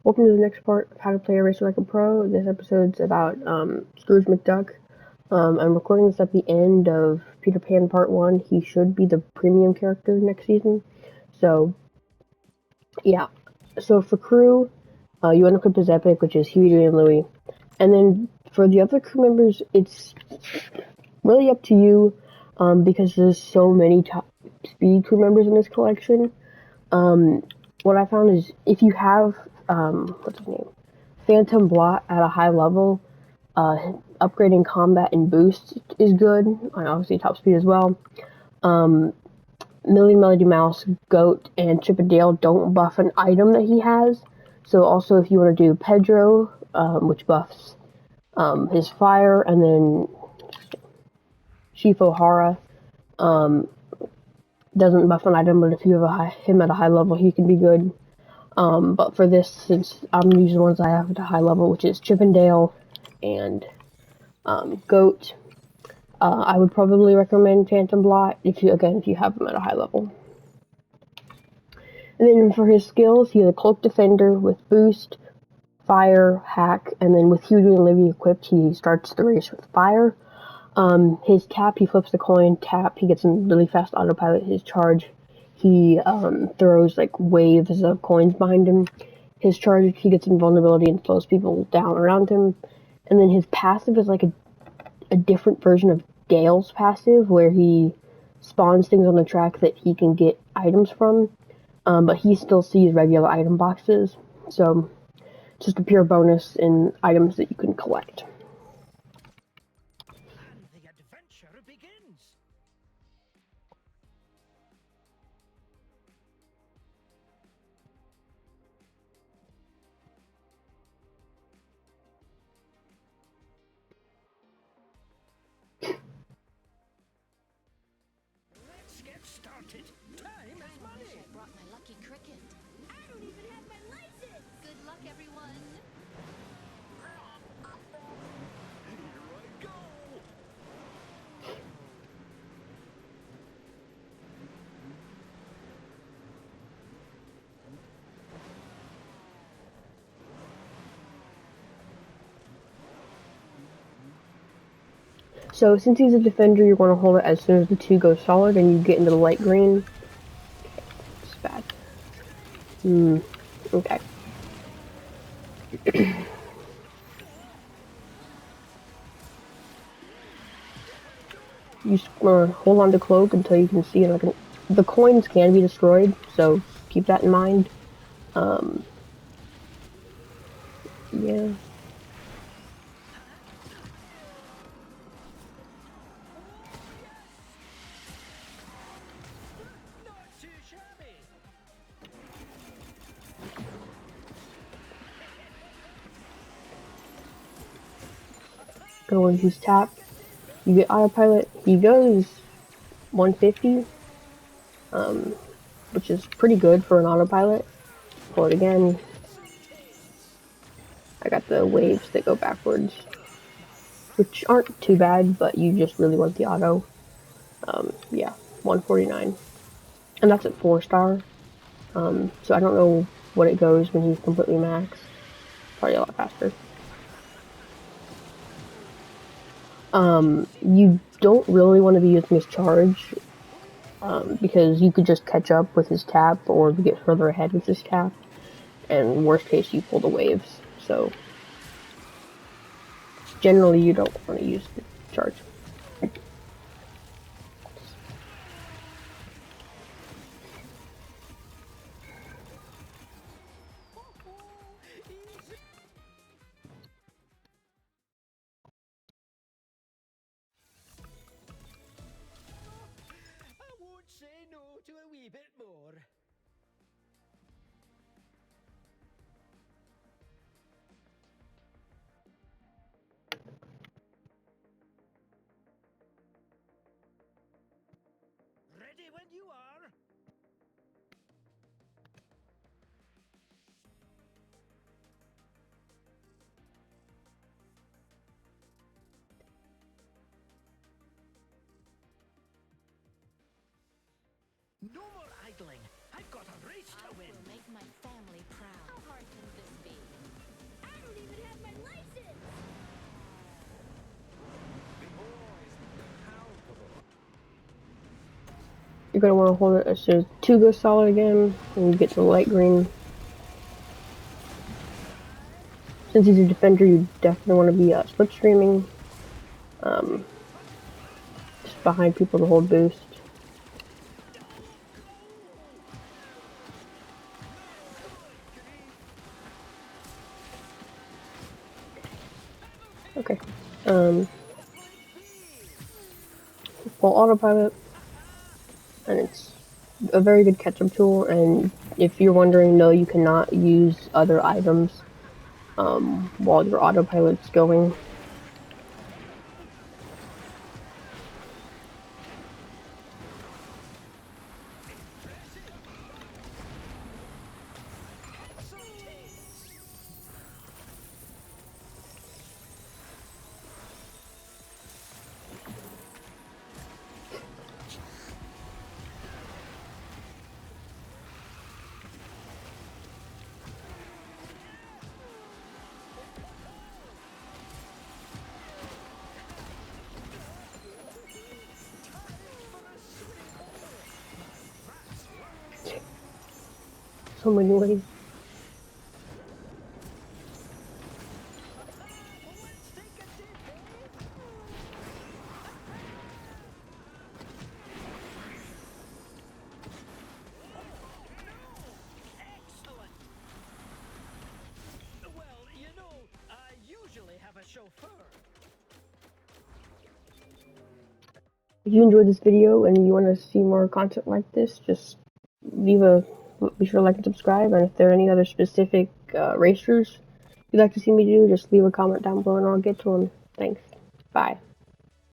Welcome to the next part of How to Play a Racer Like a Pro. This episode's about Scrooge McDuck. I'm recording this at the end of Peter Pan Part 1. He should be the premium character next season. So, yeah. So for crew, you want to equip his epic, which is Huey, Dewey, and Louie. And then for the other crew members, it's really up to you because there's so many top speed crew members in this collection. What I found is if you have, what's his name? Phantom Blot at a high level, upgrading combat and boost is good, and obviously top speed as well. Millie Melody Mouse, Goat, and Chip and Dale don't buff an item that he has. So also if you want to do Pedro, which buffs his fire, and then Chief O'Hara doesn't buff an item, but if you have him at a high level, he can be good. But for this, since I'm using the ones I have at a high level, which is Chip and Dale and Goat, I would probably recommend Phantom Blot if you have him at a high level. And then for his skills, he has a Cloak Defender with Boost, Fire, Hack, and then with Huey and Livy equipped, he starts the race with Fire. His tap, he flips the coin, tap, he gets a really fast autopilot. His charge, he throws like waves of coins behind him. His charge, he gets invulnerability and slows people down around him. And then his passive is like a different version of Dale's passive, where he spawns things on the track that he can get items from, but he still sees regular item boxes. So, just a pure bonus in items that you can collect. And the adventure begins. Let's get started. Time is money. I brought my lucky cricket. I don't even have my license! Good luck, everyone. Here I go. So since he's a defender, you want to hold it as soon as the 2 goes solid and you get into the light green. It's bad. Okay. You hold on to Cloak until you can see it. The coins can be destroyed, so keep that in mind. Yeah. Not too shabby. Go and use tap. You get autopilot. He goes 150, which is pretty good for an autopilot. Pull it again. I got the waves that go backwards, which aren't too bad, but you just really want the auto. Yeah, 149. And that's at 4-star. So I don't know what it goes when he's completely max. Probably a lot faster. You don't really want to be using his charge, because you could just catch up with his tap or get further ahead with his tap. And worst case, you pull the waves. So generally, you don't want to use the charge. I won't say no to a wee bit more. Ready when you are. No more idling. I've got a race to I win. will make my family proud. How hard can this be? you're going to want to hold it as soon as 2 goes solid again, and you get to light green. Since he's a defender, you definitely want to be slipstreaming, just behind people to hold boost. Okay. Full autopilot, and it's a very good catch-up tool. And if you're wondering, no, you cannot use other items while your autopilot's going. So many ways. Excellent. Well, you know, I usually have a chauffeur. If you enjoyed this video and you want to see more content like this, just be sure to like and subscribe. And if there are any other specific racers you'd like to see me do, just leave a comment down below and I'll get to them. Thanks. Bye.